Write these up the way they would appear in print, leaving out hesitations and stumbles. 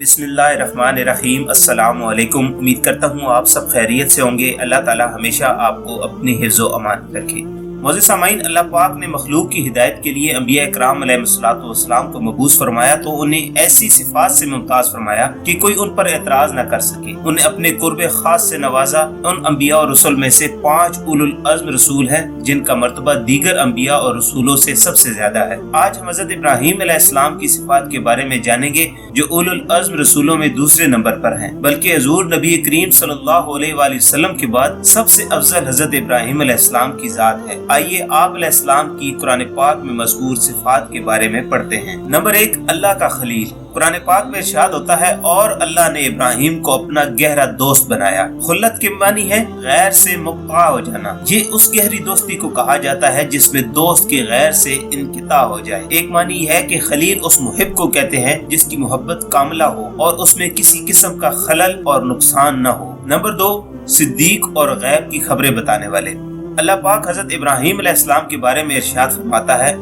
بسم اللہ الرحمن الرحیم۔ السلام علیکم۔ امید کرتا ہوں آپ سب خیریت سے ہوں گے۔ اللہ تعالی ہمیشہ آپ کو اپنی حفظ و امان رکھے۔ معزز سامعین، اللہ پاک نے مخلوق کی ہدایت کے لیے انبیاء اکرام علیہ الصلوۃ والسلام کو مبعوث فرمایا تو انہیں ایسی صفات سے ممتاز فرمایا کہ کوئی ان پر اعتراض نہ کر سکے۔ انہیں اپنے قرب خاص سے نوازا۔ ان انبیاء اور رسول میں سے 5 اولو العزم رسول ہیں جن کا مرتبہ دیگر انبیاء اور رسولوں سے سب سے زیادہ ہے۔ آج ہم حضرت ابراہیم علیہ السلام کی صفات کے بارے میں جانیں گے جو اولو العزم رسولوں میں دوسرے نمبر پر ہیں، بلکہ حضور نبی کریم صلی اللہ علیہ وآلہ وسلم کے بعد سب سے افضل حضرت ابراہیم علیہ السلام کی ذات ہے۔ آئیے آپ علیہ السلام کی قرآن پاک میں مذکور صفات کے بارے میں پڑھتے ہیں۔ نمبر 1، اللہ کا خلیل۔ قرآن پاک میں ارشاد ہوتا ہے اور اللہ نے ابراہیم کو اپنا گہرا دوست بنایا۔ خلت کے معنی ہے غیر سے مقطع ہو جانا۔ یہ اس گہری دوستی کو کہا جاتا ہے جس میں دوست کے غیر سے انقطاع ہو جائے۔ ایک معنی ہے کہ خلیل اس محب کو کہتے ہیں جس کی محبت کاملہ ہو اور اس میں کسی قسم کا خلل اور نقصان نہ ہو۔ نمبر 2، صدیق اور غیب کی خبریں بتانے والے۔ اللہ پاک حضرت ابراہیم علیہ السلام کے بارے میں ارشاد فرماتا ہے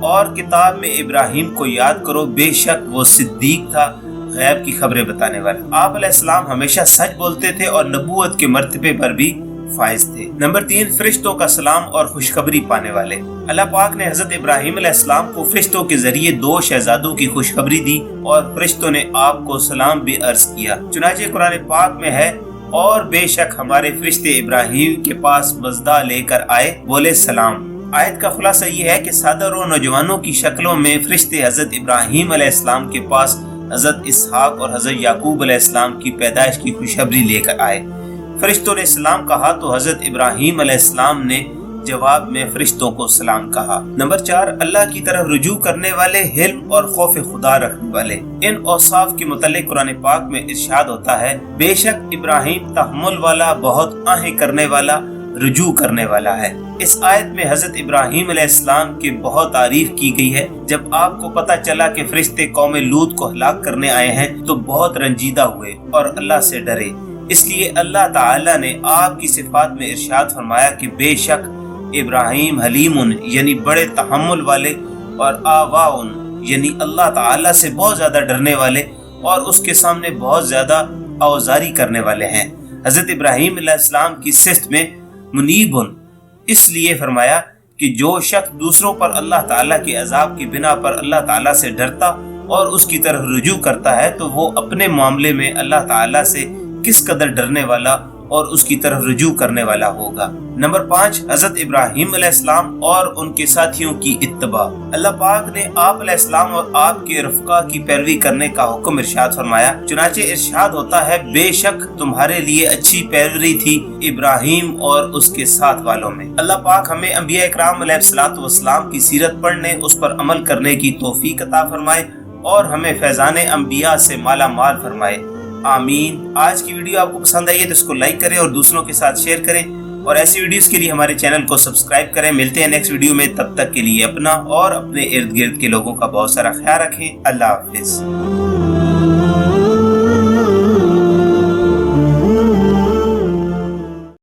اور کتاب میں ابراہیم کو یاد کرو، بے شک وہ صدیق تھا، غیب کی خبریں بتانے والا۔ آپ علیہ السلام ہمیشہ سچ بولتے تھے اور نبوت کے مرتبے پر بھی فائز تھے۔ نمبر 3، فرشتوں کا سلام اور خوشخبری پانے والے۔ اللہ پاک نے حضرت ابراہیم علیہ السلام کو فرشتوں کے ذریعے 2 شہزادوں کی خوشخبری دی اور فرشتوں نے آپ کو سلام بھی عرض کیا۔ چنانچہ قرآن پاک میں ہے اور بے شک ہمارے فرشتے ابراہیم کے پاس مزدہ لے کر آئے، بولے سلام۔ آیت کا خلاصہ یہ ہے کہ سادہ رو نوجوانوں کی شکلوں میں فرشتے حضرت ابراہیم علیہ السلام کے پاس حضرت اسحاق اور حضرت یعقوب علیہ السلام کی پیدائش کی خوشخبری لے کر آئے۔ فرشتوں نے سلام کہا تو حضرت ابراہیم علیہ السلام نے جواب میں فرشتوں کو سلام کہا۔ نمبر 4، اللہ کی طرف رجوع کرنے والے، حلم اور خوف خدا رکھنے والے۔ ان اوصاف کے متعلق قرآن پاک میں ارشاد ہوتا ہے بے شک ابراہیم تحمل والا، بہت آہیں کرنے والا، رجوع کرنے والا ہے۔ اس آیت میں حضرت ابراہیم علیہ السلام کی بہت تعریف کی گئی ہے۔ جب آپ کو پتہ چلا کہ فرشتے قوم لوط کو ہلاک کرنے آئے ہیں تو بہت رنجیدہ ہوئے اور اللہ سے ڈرے۔ اس لیے اللہ تعالی نے آپ کی صفات میں ارشاد فرمایا کہ بے شک ابراہیم حلیم یعنی بڑے تحمل والے اور آواؤن یعنی اللہ تعالی سے بہت زیادہ ڈرنے والے اور اس کے سامنے بہت زیادہ اوزاری کرنے والے ہیں۔ حضرت ابراہیم علیہ السلام کی صفت میں منیب اس لیے فرمایا کہ جو شخص دوسروں پر اللہ تعالیٰ کے عذاب کی بنا پر اللہ تعالیٰ سے ڈرتا اور اس کی طرف رجوع کرتا ہے تو وہ اپنے معاملے میں اللہ تعالیٰ سے کس قدر ڈرنے والا اور اس کی طرف رجوع کرنے والا ہوگا۔ نمبر 5، حضرت ابراہیم علیہ السلام اور ان کے ساتھیوں کی اتباع۔ اللہ پاک نے آپ علیہ السلام اور آپ کے رفقا کی پیروی کرنے کا حکم ارشاد فرمایا۔ چنانچہ ارشاد ہوتا ہے بے شک تمہارے لیے اچھی پیروی تھی ابراہیم اور اس کے ساتھ والوں میں۔ اللہ پاک ہمیں انبیاء اکرام علیہ الصلوۃ والسلام کی سیرت پڑھنے، اس پر عمل کرنے کی توفیق عطا فرمائے اور ہمیں فیضان انبیاء سے مالا مال فرمائے، آمین۔ آج کی ویڈیو آپ کو پسند آئی ہے تو اس کو لائک کریں اور دوسروں کے ساتھ شیئر کریں اور ایسی ویڈیوز کے لیے ہمارے چینل کو سبسکرائب کریں۔ ملتے ہیں نیکسٹ ویڈیو میں، تب تک کے لیے اپنا اور اپنے ارد گرد کے لوگوں کا بہت سارا خیال رکھیں۔ اللہ حافظ۔